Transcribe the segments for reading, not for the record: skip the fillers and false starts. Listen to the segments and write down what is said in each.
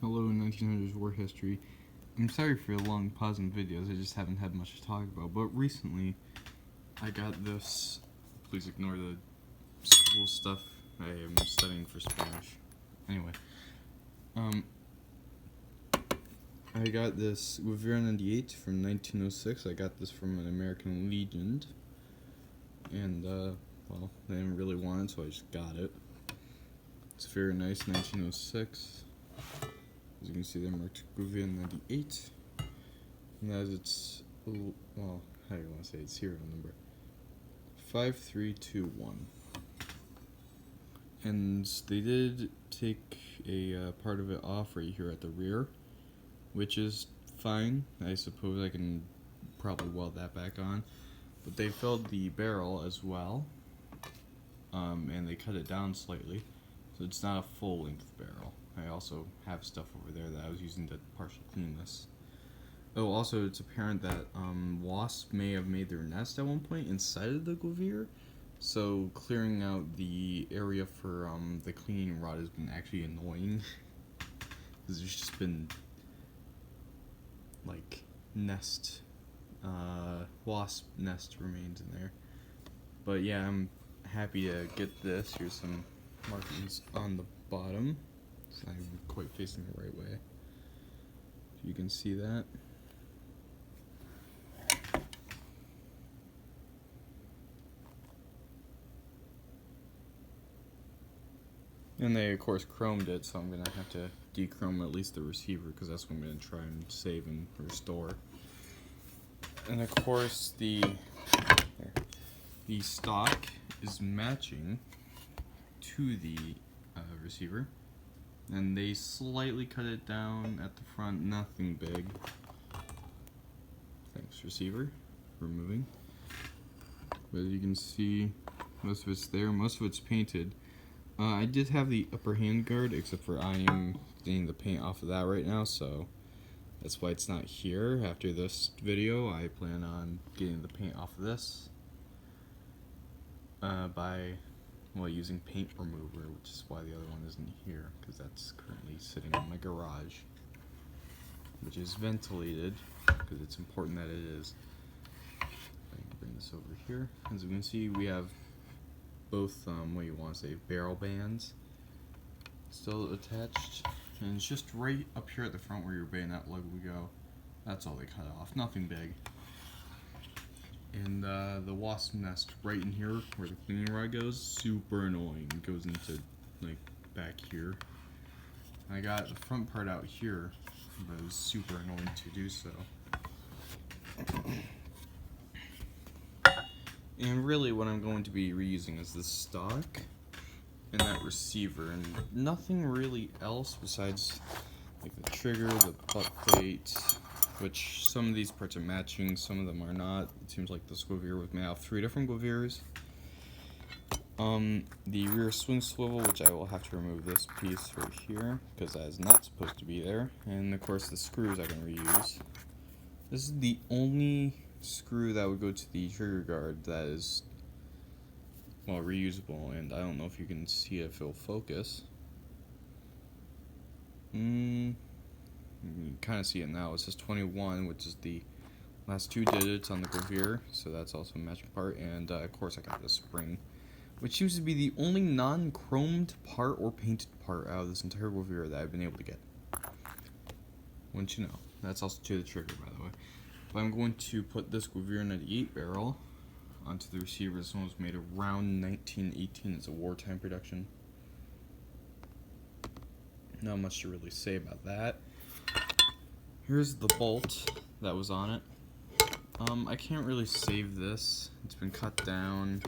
Hello, 1900s war history. I'm sorry for the long pause in videos, I just haven't had much to talk about, but recently I got this. Please ignore the school stuff. I am studying for Spanish. Anyway, I got this WW1 98 from 1906. I got this from an American Legion, and well, they didn't really want it, so I just got it. It's very nice, 1906. As you can see, they're marked WW1 98, and that is its, well, how do you want to say it, serial number 5321. And they did take a part of it off right here at the rear, which is fine. I suppose I can probably weld that back on. But they filled the barrel as well, and they cut it down slightly, so it's not a full-length barrel. I also have stuff over there that I was using to partially clean this. Oh, also it's apparent that wasps may have made their nest at one point inside of the Gewehr, so clearing out the area for the cleaning rod has been actually annoying, because there's just been like wasp nest remains in there. But yeah, I'm happy to get this. Here's some markings on the bottom. It's not even quite facing the right way. You can see that. And they of course chromed it, so I'm gonna have to dechrome at least the receiver, because that's what I'm gonna try and save and restore. And of course the stock is matching to the receiver, and they slightly cut it down at the front, nothing big. Thanks, receiver, removing. But as you can see, most of it's there, most of it's painted. I did have the upper hand guard, except for I am getting the paint off of that right now, so that's why it's not here. After this video, I plan on getting the paint off of this by, well, using paint remover, which is why the other one isn't here, because that's currently sitting in my garage, which is ventilated, because it's important that it is. I can bring this over here. As you can see, we have both, what you want to say, barrel bands still attached, and it's just right up here at the front where your bayonet lug would go. That's all they cut off, nothing big. And the wasp nest right in here where the cleaning rod goes, super annoying. It goes into like back here. I got the front part out here, but it was super annoying to do so. And really what I'm going to be reusing is this stock and that receiver, and nothing really else besides like the trigger, the butt plate, which some of these parts are matching, some of them are not. It seems like this Gewehr was made out of 3 different Gewehrs. The rear swing swivel, which I will have to remove this piece right here, because that is not supposed to be there. And of course the screws I can reuse. This is the only screw that would go to the trigger guard that is, well, reusable, and I don't know if you can see it if it'll focus. You can kind of see it now. It says 21, which is the last 2 digits on the Gewehr, so that's also a matching part. And of course I got the spring, which seems to be the only non-chromed part or painted part out of this entire Gewehr that I've been able to get. Wouldn't you know? That's also to the trigger, by the way. But I'm going to put this Gewehr 98 barrel onto the receiver. This one was made around 1918. It's a wartime production. Not much to really say about that. Here's the bolt that was on it. I can't really save this. It's been cut down.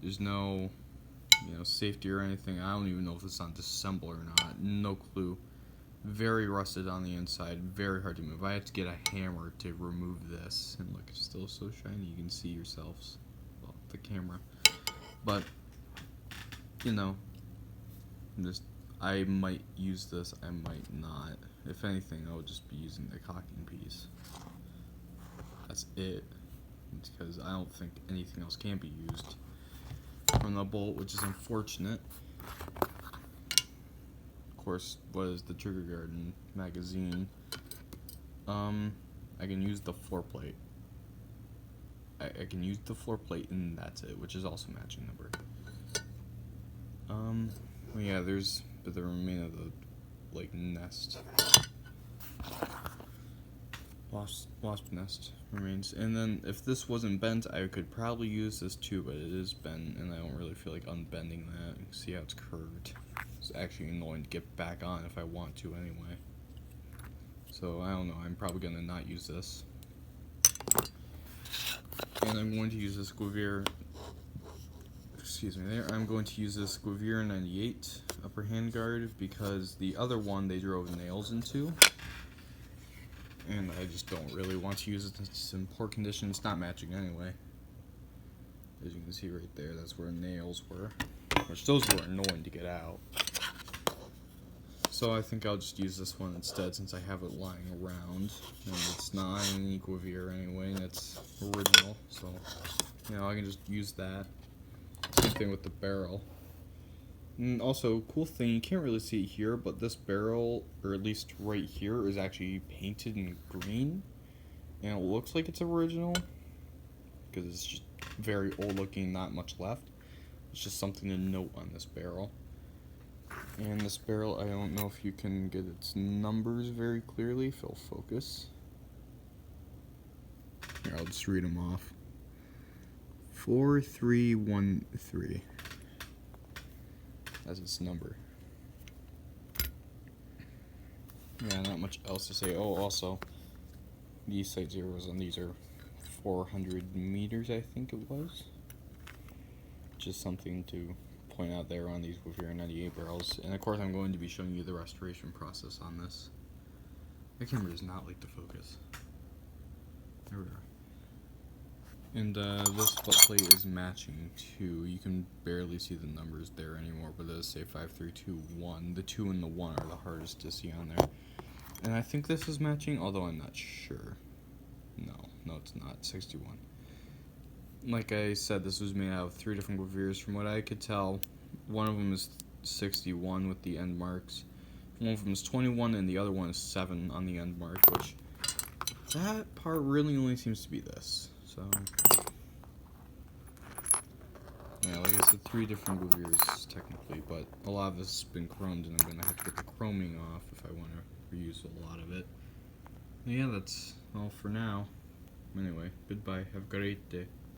There's no, safety or anything. I don't even know if it's on disassemble or not. No clue. Very rusted on the inside. Very hard to move. I have to get a hammer to remove this. And look, it's still so shiny. You can see yourselves. Well, the camera. But, I might use this. I might not. If anything, I would just be using the cocking piece. That's it. It's because I don't think anything else can be used from the bolt, which is unfortunate. Of course, was the trigger guard and magazine. I can use the floor plate. I can use the floor plate and that's it, which is also matching number. Well, yeah, there's the remainder of the, like, nest. Wasp nest remains. And then if this wasn't bent, I could probably use this too, but it is bent, and I don't really feel like unbending that. You can see how it's curved. It's actually annoying to get back on if I want to anyway. So, I don't know, I'm probably going to not use this. And I'm going to use this Gewehr, excuse me there, I'm going to use this Gewehr 98 upper handguard because the other one they drove nails into. And I just don't really want to use it. It's in poor condition. It's not matching anyway. As you can see right there, that's where nails were. Which those were annoying to get out. So I think I'll just use this one instead since I have it lying around. And it's not an Gewehr anyway, and it's original. So, you know, I can just use that. Same thing with the barrel. And also, cool thing, you can't really see it here, but this barrel, or at least right here, is actually painted in green. And it looks like it's original, because it's just very old looking, not much left. It's just something to note on this barrel. And this barrel, I don't know if you can get its numbers very clearly, if it'll focus. Here, I'll just read them off. 4313. That's its number. Yeah, not much else to say. Oh, also, these sight zeros on these are 400 meters, I think it was. Just something to point out there on these Gewehr 98 barrels. And of course, I'm going to be showing you the restoration process on this. The camera does not like to focus. There we are. And this butt plate is matching too. You can barely see the numbers there anymore, but it does say 5321. The 2 and the 1 are the hardest to see on there. And I think this is matching, although I'm not sure. No, it's not. 61. Like I said, this was made out of 3 different Gewehrs. From what I could tell, one of them is 61 with the end marks. One of them is 21, and the other one is 7 on the end mark, which that part really only seems to be this. So, yeah, like I said, 3 different Gewehrs technically, but a lot of this has been chromed, and I'm going to have to get the chroming off if I want to reuse a lot of it. Yeah, that's all for now. Anyway, goodbye. Have a great day.